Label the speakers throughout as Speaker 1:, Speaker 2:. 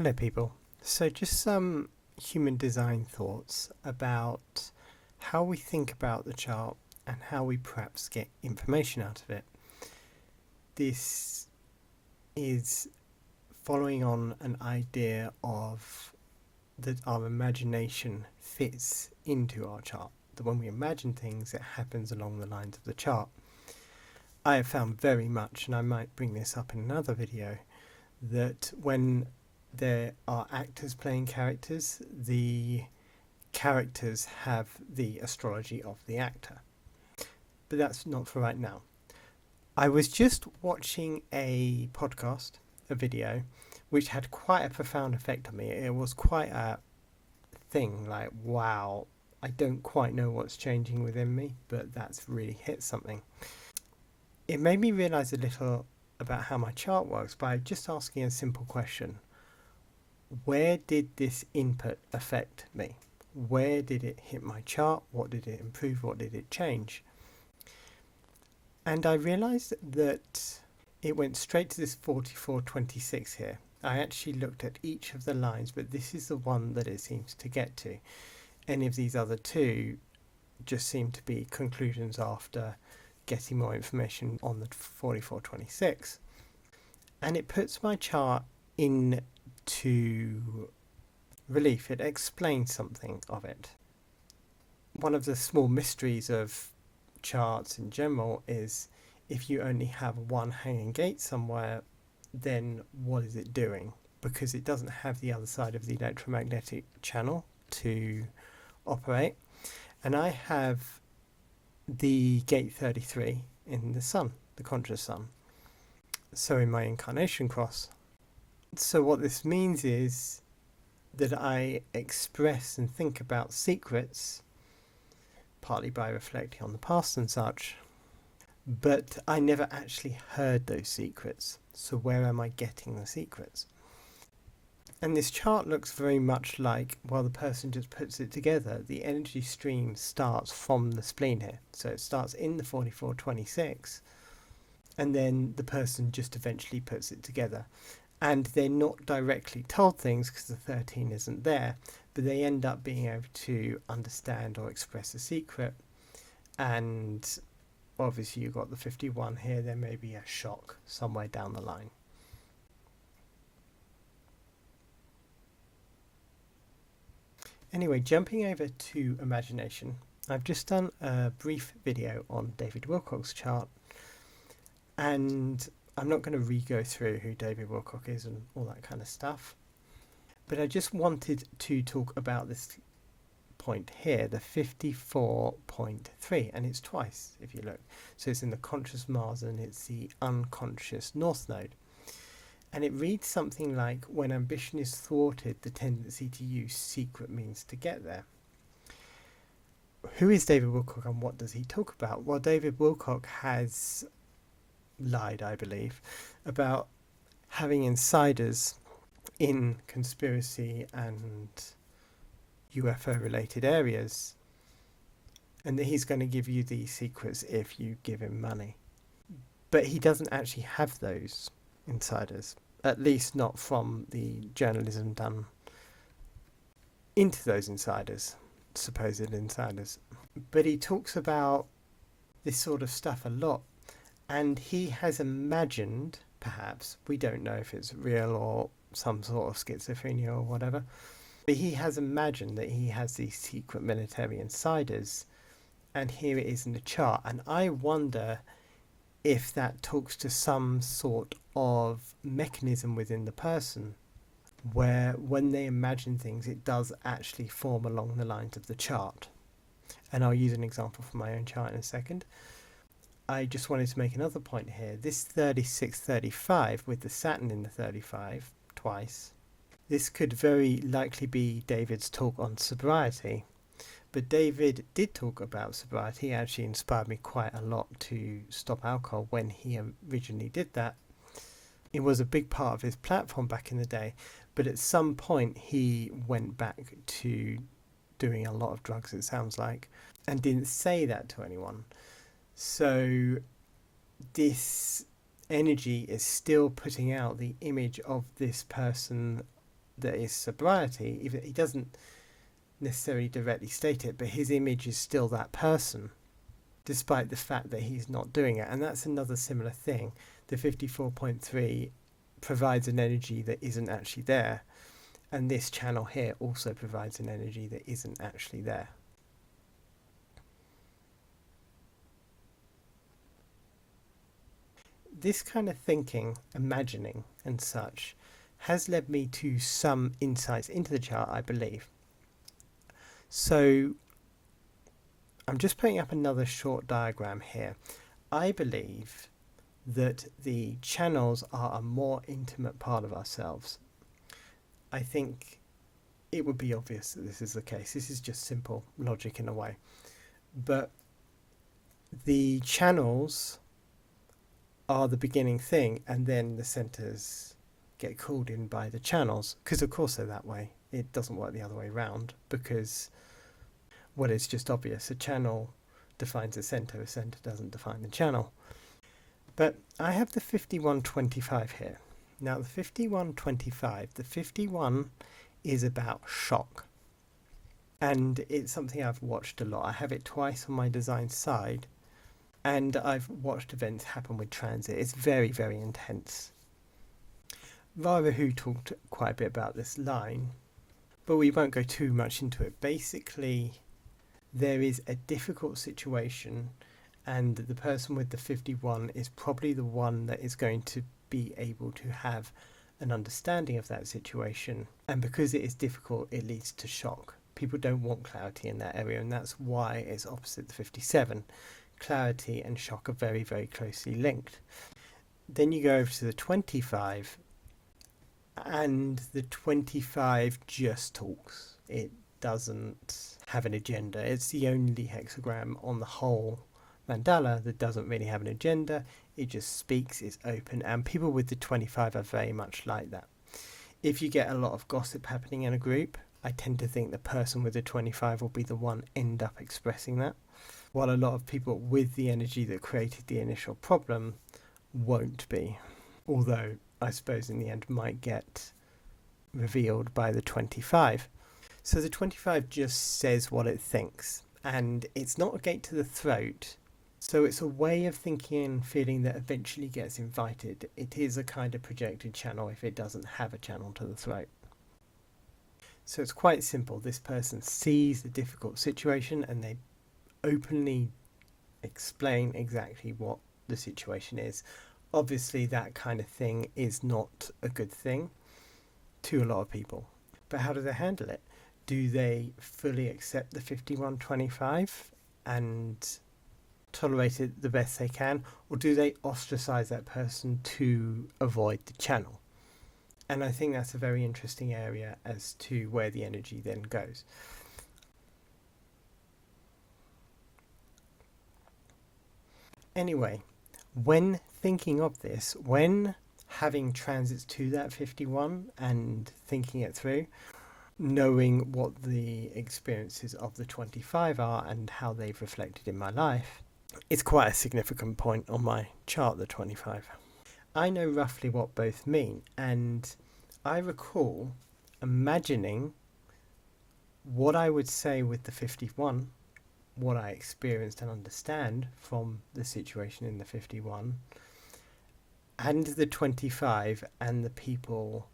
Speaker 1: Hello people. So just some human design thoughts about how we think about the chart and how we perhaps get information out of it. This is following on an idea of that our imagination fits into our chart. That when we imagine things, it happens along the lines of the chart. I have found very much, and I might bring this up in another video, that when there are actors playing characters, the characters have the astrology of the actor. But that's not for right now. I was just watching a podcast, a video, which had quite a profound effect on me. It was quite a thing, like, wow, I don't quite know what's changing within me, but that's really hit something. It made me realise a little about how my chart works by just asking a simple question. Where did this input affect me? Where did it hit my chart? What did it improve? What did it change? And I realised that it went straight to this 4426 here. I actually looked at each of the lines, but this is the one that it seems to get to. Any of these other two just seem to be conclusions after getting more information on the 4426. And it puts my chart into relief. It explains something of it. One of the small mysteries of charts in general is if you only have one hanging gate somewhere, then what is it doing? Because it doesn't have the other side of the electromagnetic channel to operate. And I have the gate 33 in the sun, the conscious sun. So in my incarnation cross. So what this means is that I express and think about secrets, partly by reflecting on the past and such, but I never actually heard those secrets. So where am I getting the secrets? And this chart looks very much like, while the person just puts it together, the energy stream starts from the spleen here. So it starts in the 4426, and then the person just eventually puts it together. And they're not directly told things because the 13 isn't there, but they end up being able to understand or express a secret. And obviously you've got the 51 here, there may be a shock somewhere down the line. Anyway, jumping over to imagination, I've just done a brief video on David Wilcock's chart, and I'm not going to re-go through who David Wilcock is and all that kind of stuff, but I just wanted to talk about this point here, the 54.3, and it's twice if you look. So it's in the conscious Mars and it's the unconscious North Node. And it reads something like, when ambition is thwarted, the tendency to use secret means to get there. Who is David Wilcock and what does he talk about? Well, David Wilcock has lied, I believe, about having insiders in conspiracy and UFO related areas, and that he's going to give you these secrets if you give him money. But he doesn't actually have those insiders, at least not from the journalism done into those insiders, supposed insiders. But he talks about this sort of stuff a lot, and he has imagined, perhaps, we don't know if it's real or some sort of schizophrenia or whatever, but he has imagined that he has these secret military insiders, and here it is in the chart. And I wonder if that talks to some sort of mechanism within the person where when they imagine things, it does actually form along the lines of the chart. And I'll use an example from my own chart in a second. I just wanted to make another point here. This 3635 with the Saturn in the 35 twice, this could very likely be David's talk on sobriety. But David did talk about sobriety. He actually inspired me quite a lot to stop alcohol when he originally did that. It was a big part of his platform back in the day, but at some point he went back to doing a lot of drugs, it sounds like, and didn't say that to anyone. So this energy is still putting out the image of this person that is sobriety. Even he doesn't necessarily directly state it, but his image is still that person, despite the fact that he's not doing it. And that's another similar thing. The 54.3 provides an energy that isn't actually there, and this channel here also provides an energy that isn't actually there. This kind of thinking, imagining and such, has led me to some insights into the chart, I believe. So I'm just putting up another short diagram here. I believe that the channels are a more intimate part of ourselves. I think it would be obvious that this is the case. This is just simple logic in a way. But the channels are the beginning thing, and then the centers get called in by the channels, because of course they're that way. It doesn't work the other way around, because, well, it's just obvious. A channel defines a center doesn't define the channel. But I have the 5125 here. Now the 5125, the 51 is about shock. And it's something I've watched a lot. I have it twice on my design side, and I've watched events happen with transit. It's very, very intense. Vara Hu talked quite a bit about this line, but we won't go too much into it. Basically, there is a difficult situation, and the person with the 51 is probably the one that is going to be able to have an understanding of that situation. And because it is difficult, it leads to shock. People don't want clarity in that area, and that's why it's opposite the 57. Clarity and shock are very, very closely linked. Then you go over to the 25, and the 25 just talks. It doesn't have an agenda. It's the only hexagram on the whole mandala that doesn't really have an agenda. It just speaks, it's open, and people with the 25 are very much like that. If you get a lot of gossip happening in a group, I tend to think the person with the 25 will be the one end up expressing that, while a lot of people with the energy that created the initial problem won't be, although I suppose in the end might get revealed by the 25. So the 25 just says what it thinks, and it's not a gate to the throat, so it's a way of thinking and feeling that eventually gets invited. It is a kind of projected channel if it doesn't have a channel to the throat. So it's quite simple. This person sees the difficult situation and they openly explain exactly what the situation is. Obviously that kind of thing is not a good thing to a lot of people. But how do they handle it? Do they fully accept the 5125 and tolerate it the best they can, or do they ostracize that person to avoid the channel? And I think that's a very interesting area as to where the energy then goes. Anyway, when thinking of this, when having transits to that 51 and thinking it through, knowing what the experiences of the 25 are and how they've reflected in my life, it's quite a significant point on my chart, the 25. I know roughly what both mean, and I recall imagining what I would say with the 51, what I experienced and understand from the situation in the 51, and the 25, and the people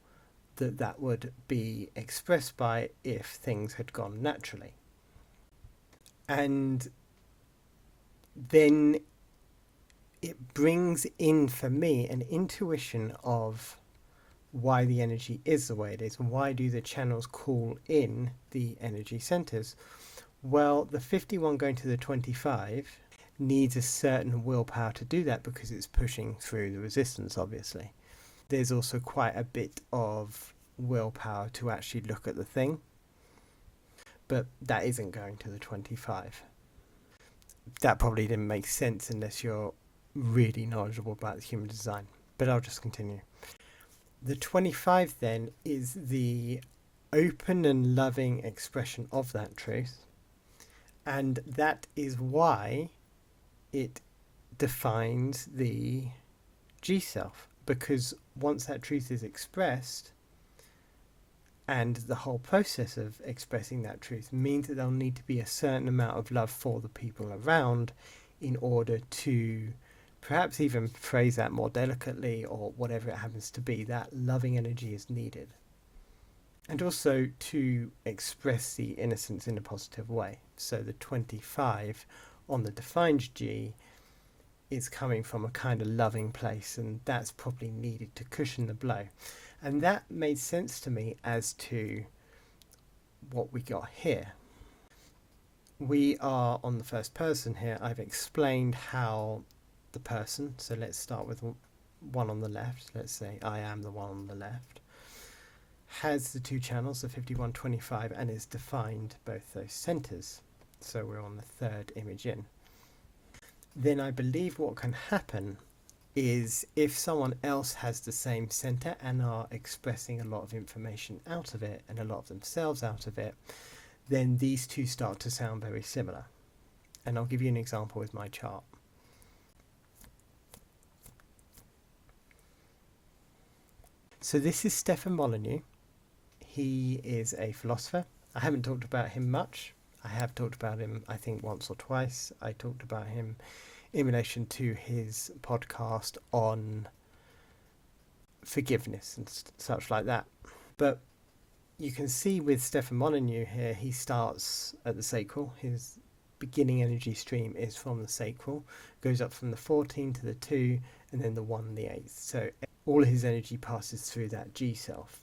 Speaker 1: that would be expressed by if things had gone naturally. And then it brings in for me an intuition of why the energy is the way it is, and why do the channels call in the energy centers. Well, the 51 going to the 25 needs a certain willpower to do that because it's pushing through the resistance, obviously. There's also quite a bit of willpower to actually look at the thing, but that isn't going to the 25. That probably didn't make sense unless you're really knowledgeable about the human design, but I'll just continue. The 25 then is the open and loving expression of that truth, and that is why it defines the G self, because once that truth is expressed, And the whole process of expressing that truth means that there'll need to be a certain amount of love for the people around in order to perhaps even phrase that more delicately, or whatever it happens to be, that loving energy is needed. And also to express the innocence in a positive way. So the 25 on the defined G is coming from a kind of loving place, and that's probably needed to cushion the blow. And that made sense to me as to what we got here. We are on the first person here. I've explained how the person, so let's start with one on the left, let's say I am the one on the left, has the two channels, the 5125, and is defined both those centers. So we're on the third image in. Then I believe what can happen is if someone else has the same center and are expressing a lot of information out of it and a lot of themselves out of it, then these two start to sound very similar. And I'll give you an example with my chart. So this is Stefan Molyneux. He is a philosopher. I haven't talked about him much. I have talked about him, I think, once or twice. I talked about him in relation to his podcast on forgiveness and such like that. But you can see with Stefan Molyneux here, he starts at the sacral. His beginning energy stream is from the sacral, goes up from the 14 to the 2, and then the 1 and the 8. So all his energy passes through that G self.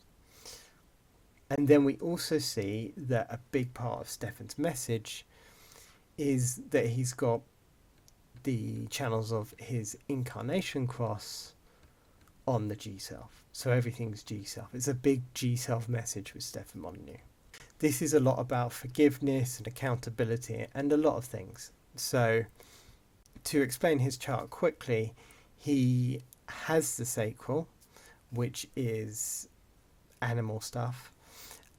Speaker 1: And then we also see that a big part of Stefan's message is that he's got the channels of his incarnation cross on the G self. So everything's G self. It's a big G self message with Stefan Molyneux. This is a lot about forgiveness and accountability and a lot of things. So to explain his chart quickly, he has the sacral, which is animal stuff,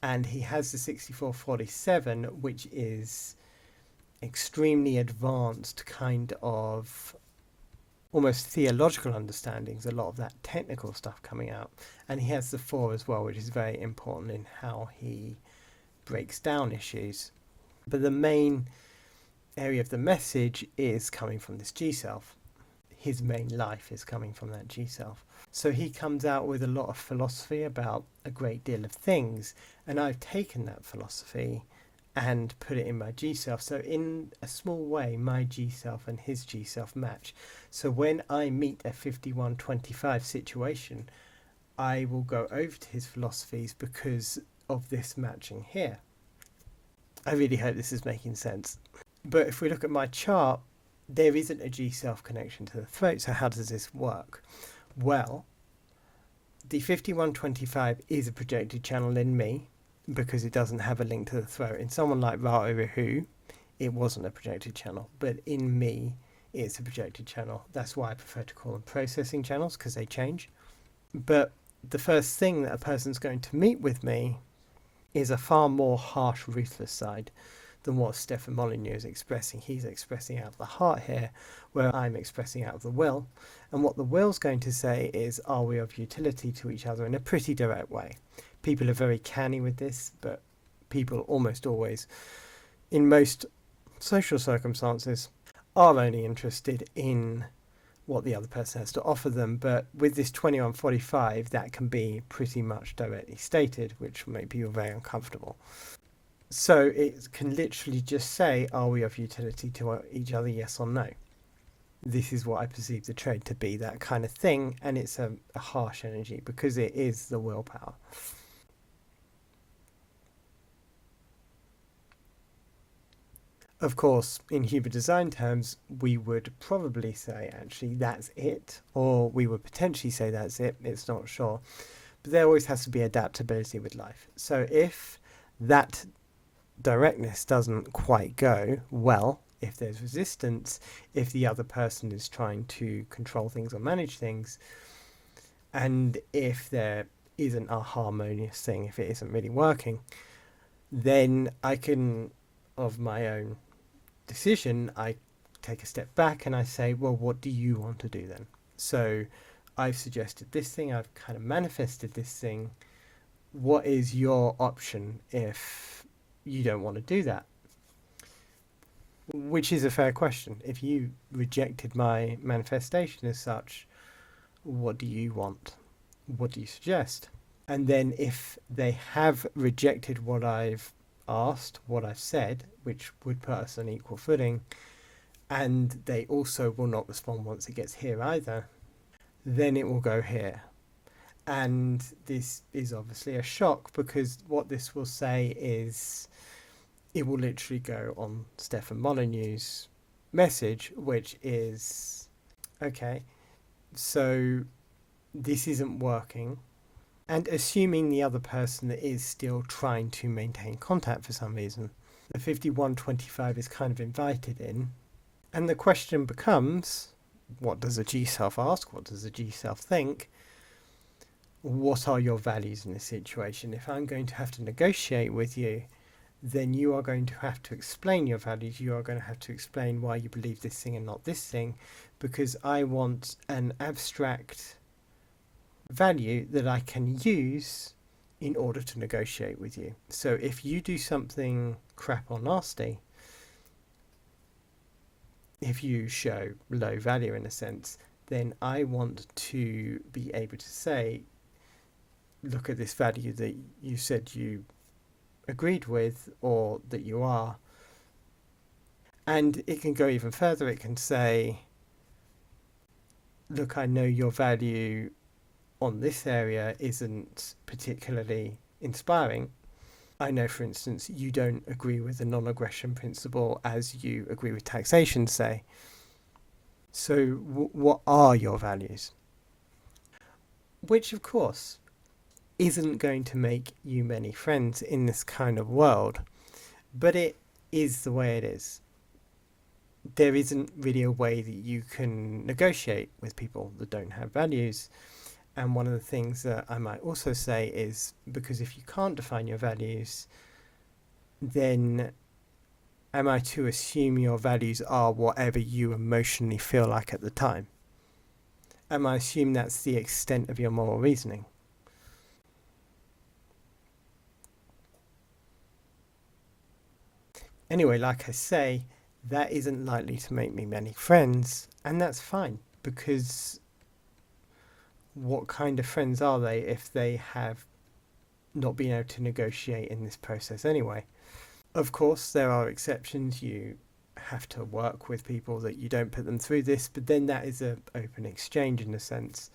Speaker 1: and he has the 6447, which is extremely advanced kind of almost theological understandings, a lot of that technical stuff coming out. And he has the 4 as well, which is very important in how he breaks down issues. But the main area of the message is coming from this G self. His main life is coming from that G self. So he comes out with a lot of philosophy about a great deal of things, and I've taken that philosophy and put it in my G self. So in a small way, my G self and his G self match. So when I meet a 5125 situation, I will go over to his philosophies because of this matching here. I really hope this is making sense. But if we look at my chart, there isn't a G self connection to the throat. So how does this work? Well, the 5125 is a projected channel in me because it doesn't have a link to the throat. In someone like Rahu, it wasn't a projected channel, but in me, it's a projected channel. That's why I prefer to call them processing channels, because they change. But the first thing that a person's going to meet with me is a far more harsh, ruthless side than what Stefan Molyneux is expressing. He's expressing out of the heart here, where I'm expressing out of the will. And what the will's going to say is, are we of utility to each other, in a pretty direct way. People are very canny with this, but people almost always, in most social circumstances, are only interested in what the other person has to offer them. But with this 2145, that can be pretty much directly stated, which will make people very uncomfortable. So it can literally just say, are we of utility to each other, yes or no? This is what I perceive the trade to be, that kind of thing, and it's a harsh energy because it is the willpower. Of course, in human design terms, we would probably say, actually, that's it, or we would potentially say that's it, it's not sure. But there always has to be adaptability with life. So if that directness doesn't quite go well, if there's resistance, if the other person is trying to control things or manage things, and if there isn't a harmonious thing, if it isn't really working, then I can, of my own decision, I take a step back and I say, well, what do you want to do then? So I've suggested this thing, I've kind of manifested this thing. what is your option if you don't want to do that? Which is a fair question. If you rejected my manifestation as such, what do you want? What do you suggest? And then if they have rejected what I've asked, what I've said, which would put us on equal footing, and they also will not respond once it gets here either, then it will go here. And this is obviously a shock, because what this will say is it will literally go on Stefan Molyneux's message, which is, okay, so this isn't working. And assuming the other person is still trying to maintain contact for some reason, the 5125 is kind of invited in. And the question becomes, what does a G self ask? What does a G self think? What are your values in this situation? If I'm going to have to negotiate with you, then you are going to have to explain your values. You are going to have to explain why you believe this thing and not this thing, because I want an abstract value that I can use in order to negotiate with you. So if you do something crap or nasty, if you show low value in a sense, then I want to be able to say, look at this value that you said you agreed with, or that you are. And it can go even further. It can say, look, I know your value on this area isn't particularly inspiring. I know, for instance, you don't agree with the non-aggression principle as you agree with taxation, say. So what are your values? Which, of course, isn't going to make you many friends in this kind of world, but it is the way it is. There isn't really a way that you can negotiate with people that don't have values. And one of the things that I might also say is, because if you can't define your values, then am I to assume your values are whatever you emotionally feel like at the time? Am I assume that's the extent of your moral reasoning? Anyway, like I say, that isn't likely to make me many friends, and that's fine, because what kind of friends are they if they have not been able to negotiate in this process anyway? Of course, there are exceptions. You have to work with people that you don't put them through this, but then that is an open exchange in a sense.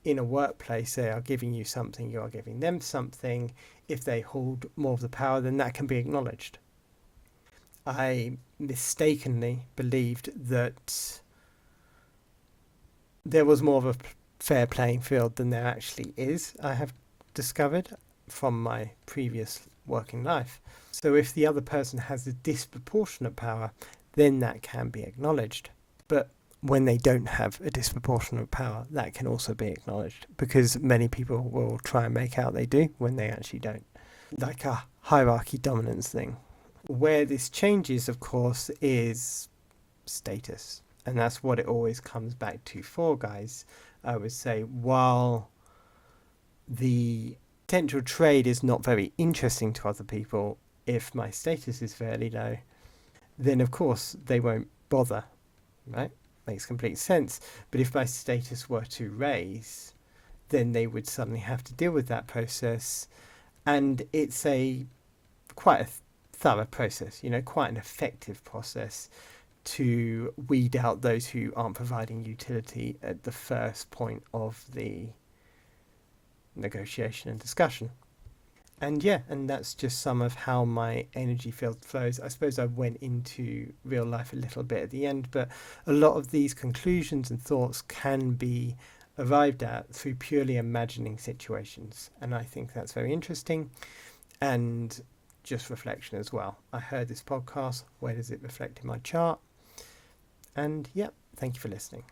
Speaker 1: In a workplace, they are giving you something, you are giving them something. If they hold more of the power, then that can be acknowledged. I mistakenly believed that there was more of a fair playing field than there actually is, I have discovered from my previous working life. So if the other person has a disproportionate power, then that can be acknowledged. But when they don't have a disproportionate power, that can also be acknowledged, because many people will try and make out they do when they actually don't. Like a hierarchy dominance thing. Where this changes, of course, is status. And that's what it always comes back to for guys. I would say, while the potential trade is not very interesting to other people, if my status is fairly low, then of course they won't bother, right? Makes complete sense. But if my status were to raise, then they would suddenly have to deal with that process. And it's quite a thorough process, quite an effective process to weed out those who aren't providing utility at the first point of the negotiation and discussion. And that's just some of how my energy field flows. I suppose I went into real life a little bit at the end, but a lot of these conclusions and thoughts can be arrived at through purely imagining situations. And I think that's very interesting. And just reflection as well. I heard this podcast. Where does it reflect in my chart? And thank you for listening.